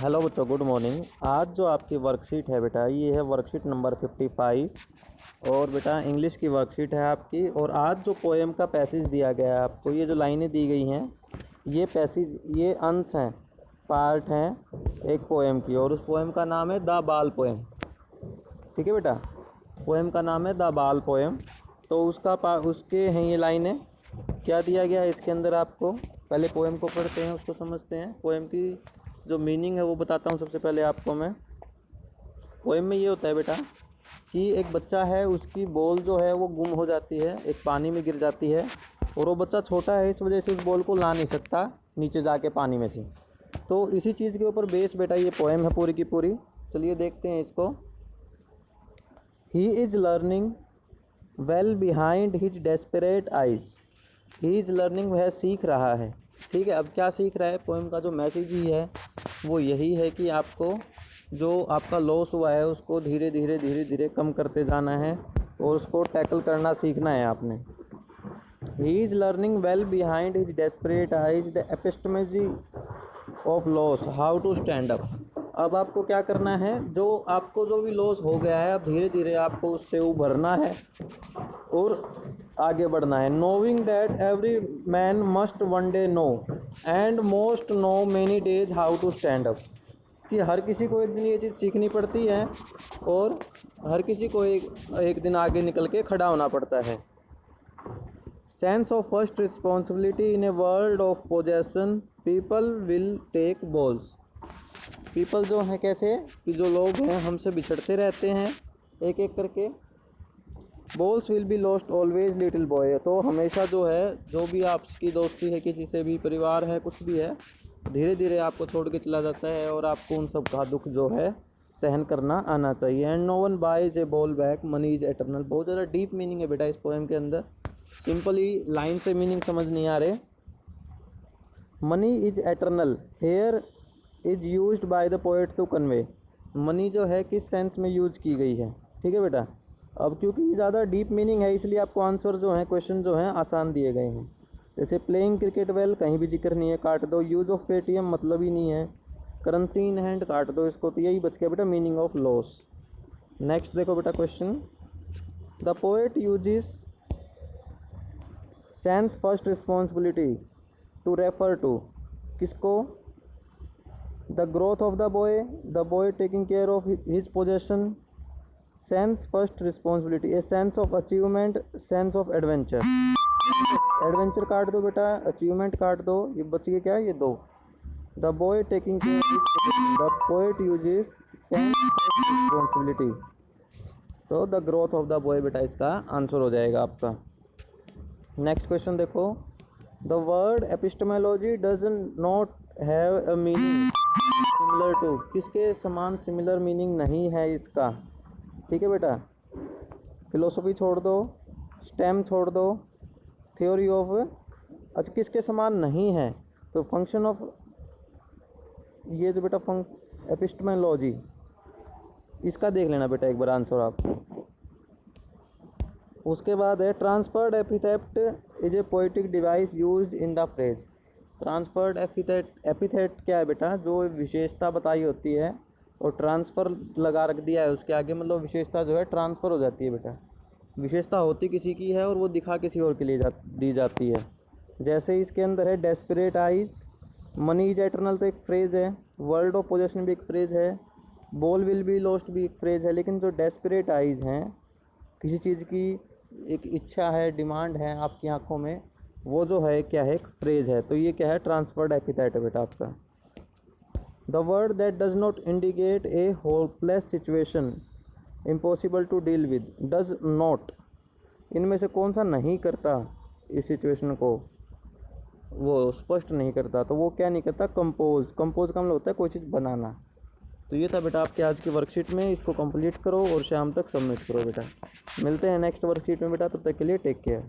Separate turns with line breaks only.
Hello बच्चों, good morning. आज जो आपकी वर्कशीट है बेटा, ये है वर्कशीट नंबर 55 और बेटा इंग्लिश की वर्कशीट है आपकी। और आज जो पोएम का पैसेज दिया गया है आपको, ये जो लाइनें दी गई हैं, ये पैसेज, ये अंश हैं, पार्ट हैं एक पोएम की। और उस पोएम का नाम है द बाल पोएम। ठीक है बेटा, पोएम का नाम है द बाल पोएम। तो उसके हैं ये लाइनें। क्या दिया गया है इसके अंदर आपको, पहले पोएम को पढ़ते हैं, उसको समझते हैं। पोएम की जो मीनिंग है वो बताता हूँ सबसे पहले आपको मैं। पोएम में ये होता है बेटा कि एक बच्चा है, उसकी बॉल जो है वो गुम हो जाती है, एक पानी में गिर जाती है। और वो बच्चा छोटा है, इस वजह से उस बॉल को ला नहीं सकता नीचे जाके पानी में से। तो इसी चीज़ के ऊपर बेस बेटा ये पोएम है पूरी की पूरी। चलिए देखते हैं इसको। ही is learning well behind his desperate eyes. He is learning, वह सीख रहा है। ठीक है, अब क्या सीख रहा है, पोएम का जो मैसेज ही है वो यही है कि आपको जो आपका लॉस हुआ है उसको धीरे धीरे कम करते जाना है और उसको टैकल करना सीखना है आपने। He is learning well behind his desperate eyes the epistemology of loss, how to stand up. अब आपको क्या करना है, जो आपको जो भी लॉस हो गया है, अब धीरे धीरे आपको उससे उभरना है और आगे बढ़ना है। Knowing that every man must one day know and most know many days how to stand up, कि हर किसी को एक दिन ये चीज़ सीखनी पड़ती है और हर किसी को एक दिन आगे निकल के खड़ा होना पड़ता है। Sense of first responsibility in a world of possession, people will take balls. People जो हैं कैसे, कि जो लोग हैं हमसे बिछड़ते रहते हैं एक एक करके। Balls will be lost always little boy, तो हमेशा जो है, जो भी आपकी दोस्ती है किसी से भी, परिवार है, कुछ भी है, धीरे धीरे आपको छोड़ के चला जाता है और आपको उन सब का दुख जो है सहन करना आना चाहिए। And no one buys a ball back, money is eternal. बहुत ज़्यादा डीप मीनिंग है बेटा इस पोएम के अंदर, सिंपली लाइन से मीनिंग समझ नहीं आ रहे। Money is eternal here is used by the poet to convey. Money जो है किस सेंस में यूज की गई है, ठीक है बेटा। अब क्योंकि ज़्यादा डीप मीनिंग है इसलिए आपको आंसर जो है, क्वेश्चन जो हैं आसान दिए गए हैं। जैसे प्लेइंग क्रिकेट वेल, कहीं भी जिक्र नहीं है, काट दो। यूज ऑफ पेटीएम, मतलब ही नहीं है। करेंसी इन हैंड, काट दो इसको। तो यही बच गया बेटा मीनिंग ऑफ लॉस। नेक्स्ट देखो बेटा question. The poet uses sense first responsibility to refer to, किसको? The growth of the boy taking care of his possession. Sense first responsibility, a sense of achievement, sense of adventure. Adventure काट दो बेटा, achievement काट दो, ये बच गया क्या, ये दो। The boy taking care, the poet uses sense first responsibility, तो the growth of the boy बेटा इसका आंसर हो जाएगा आपका। नेक्स्ट क्वेश्चन देखो। The word epistemology does not have a meaning similar to, किसके समान सिमिलर मीनिंग नहीं है इसका। ठीक है बेटा, फिलोसफी छोड़ दो, स्टेम छोड़ दो, थ्योरी ऑफ, अच्छा किसके समान नहीं है, तो फंक्शन ऑफ, ये जो बेटा एपिस्टेमोलॉजी, इसका देख लेना बेटा एक बार आंसर आप। उसके बाद है transferred epithet is a poetic device used in the phrase. Transferred epithet क्या है बेटा, जो विशेषता बताई होती है और ट्रांसफ़र लगा रख दिया है उसके आगे, मतलब विशेषता जो है ट्रांसफ़र हो जाती है बेटा। विशेषता होती किसी की है और वो दिखा किसी और के लिए दी जाती है। जैसे इसके अंदर है desperate eyes, money is eternal तो एक फ्रेज़ है, वर्ल्ड ऑफ पोजेशन भी एक फ्रेज़ है, बॉल विल बी लॉस्ट भी एक फ्रेज़ है। लेकिन जो डेस्परेट आइज हैं, किसी चीज़ की एक इच्छा है, डिमांड है आपकी आंखों में, वो जो है क्या है, एक फ्रेज़ है। तो ये क्या है, ट्रांसफर्ड एपिथेट है बेटा आपका। The word that does not indicate a hopeless situation impossible to deal with, does not, इनमें से कौन सा नहीं करता इस सिचुएशन को, वो स्पष्ट नहीं करता, तो वो क्या नहीं करता, कंपोज। कंपोज का मतलब होता है कोई चीज़ बनाना। तो ये था बेटा आपके आज की वर्कशीट में, इसको कंप्लीट करो और शाम तक सबमिट करो बेटा। मिलते हैं नेक्स्ट वर्कशीट में बेटा, तब तक के लिए टेक केयर।